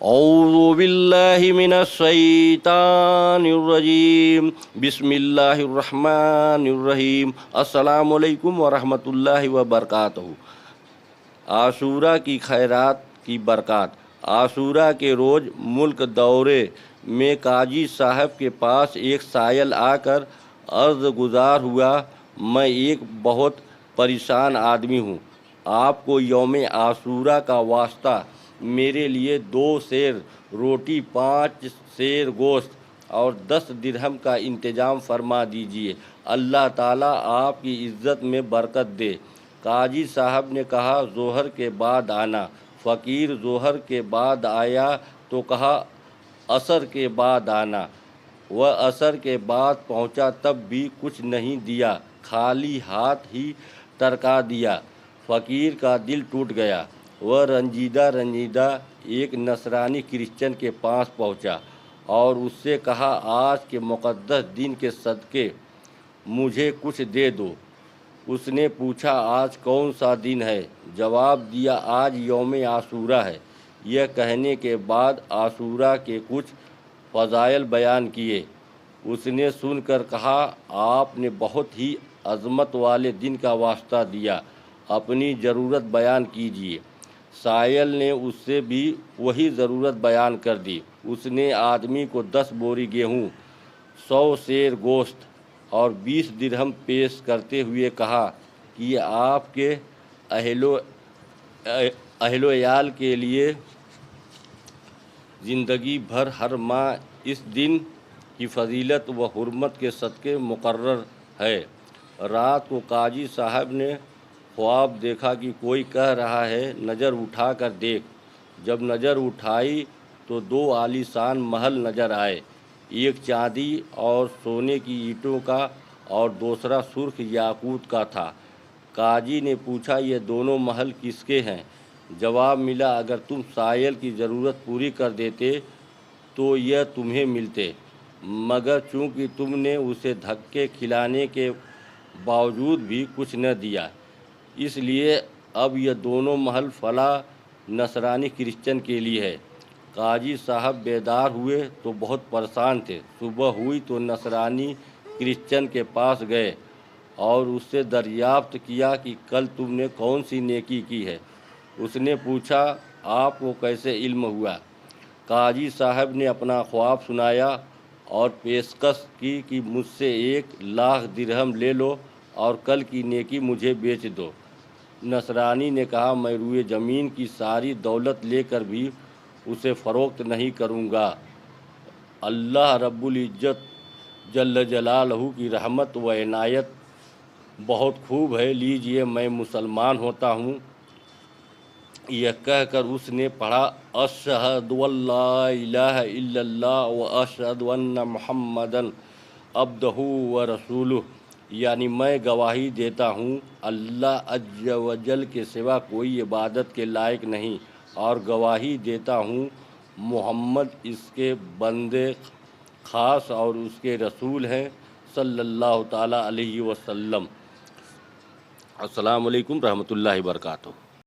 اعوذ باللہ من الشیطان الرجیم بسم اللہ الرحمن الرحیم السلام علیکم ورحمۃ اللہ وبرکاتہ۔ عاشورہ کی خیرات کی برکات۔ عاشورہ کے روز ملک دورے میں قاضی صاحب کے پاس ایک سائل آ کر عرض گزار ہوا، میں ایک بہت پریشان آدمی ہوں، آپ کو یوم عاشورہ کا واسطہ میرے لیے 2 سیر روٹی، 5 سیر گوشت اور 10 درہم کا انتظام فرما دیجیے، اللہ تعالیٰ آپ کی عزت میں برکت دے۔ قاضی صاحب نے کہا ظہر کے بعد آنا۔ فقیر ظہر کے بعد آیا تو کہا عصر کے بعد آنا۔ وہ عصر کے بعد پہنچا تب بھی کچھ نہیں دیا، خالی ہاتھ ہی ترکا دیا۔ فقیر کا دل ٹوٹ گیا۔ وہ رنجیدہ ایک نصرانی کرسچن کے پاس پہنچا اور اس سے کہا آج کے مقدس دن کے صدقے مجھے کچھ دے دو۔ اس نے پوچھا آج کون سا دن ہے؟ جواب دیا آج یوم عاشورہ ہے۔ یہ کہنے کے بعد عاشورہ کے کچھ فضائل بیان کیے۔ اس نے سن کر کہا آپ نے بہت ہی عظمت والے دن کا واسطہ دیا، اپنی ضرورت بیان کیجیے۔ سائل نے اس سے بھی وہی ضرورت بیان کر دی۔ اس نے آدمی کو 10 بوری گیہوں، 100 سیر گوشت اور 20 درہم پیش کرتے ہوئے کہا کہ یہ آپ کے اہل و عیال کے لیے زندگی بھر ہر ماہ اس دن کی فضیلت و حرمت کے صدقے مقرر ہے۔ رات کو قاضی صاحب نے خواب دیکھا کہ کوئی کہہ رہا ہے نظر اٹھا کر دیکھ۔ جب نظر اٹھائی تو 2 عالیشان محل نظر آئے، ایک چاندی اور سونے کی اینٹوں کا اور دوسرا سرخ یاقوت کا تھا۔ قاضی نے پوچھا یہ دونوں محل کس کے ہیں؟ جواب ملا اگر تم سائل کی ضرورت پوری کر دیتے تو یہ تمہیں ملتے، مگر چونکہ تم نے اسے دھکے کھلانے کے باوجود بھی کچھ نہ دیا، اس لیے اب یہ دونوں محل فلاں نصرانی کرسچن کے لیے ہے۔ قاضی صاحب بیدار ہوئے تو بہت پریشان تھے۔ صبح ہوئی تو نصرانی کرسچن کے پاس گئے اور اس سے دریافت کیا کہ کل تم نے کون سی نیکی کی ہے؟ اس نے پوچھا آپ کو کیسے علم ہوا؟ قاضی صاحب نے اپنا خواب سنایا اور پیشکش کی کہ مجھ سے 1,00,000 درہم لے لو اور کل کی نیکی مجھے بیچ دو۔ نصرانی نے کہا میں روئے زمین کی ساری دولت لے کر بھی اسے فروخت نہیں کروں گا، اللہ رب العزت جل جلالہ کی رحمت و عنایت بہت خوب ہے، لیجئے میں مسلمان ہوتا ہوں۔ یہ کہہ کر اس نے پڑھا اشہد ان لا الہ الا اللہ و اشہد ان محمدن عبدہ و رسولہ، یعنی میں گواہی دیتا ہوں اللہ عز و جل کے سوا کوئی عبادت کے لائق نہیں، اور گواہی دیتا ہوں محمد اس کے بندے خاص اور اس کے رسول ہیں صلی اللہ تعالیٰ علیہ وسلم۔ السلام علیکم رحمۃ اللہ وبرکاتہ۔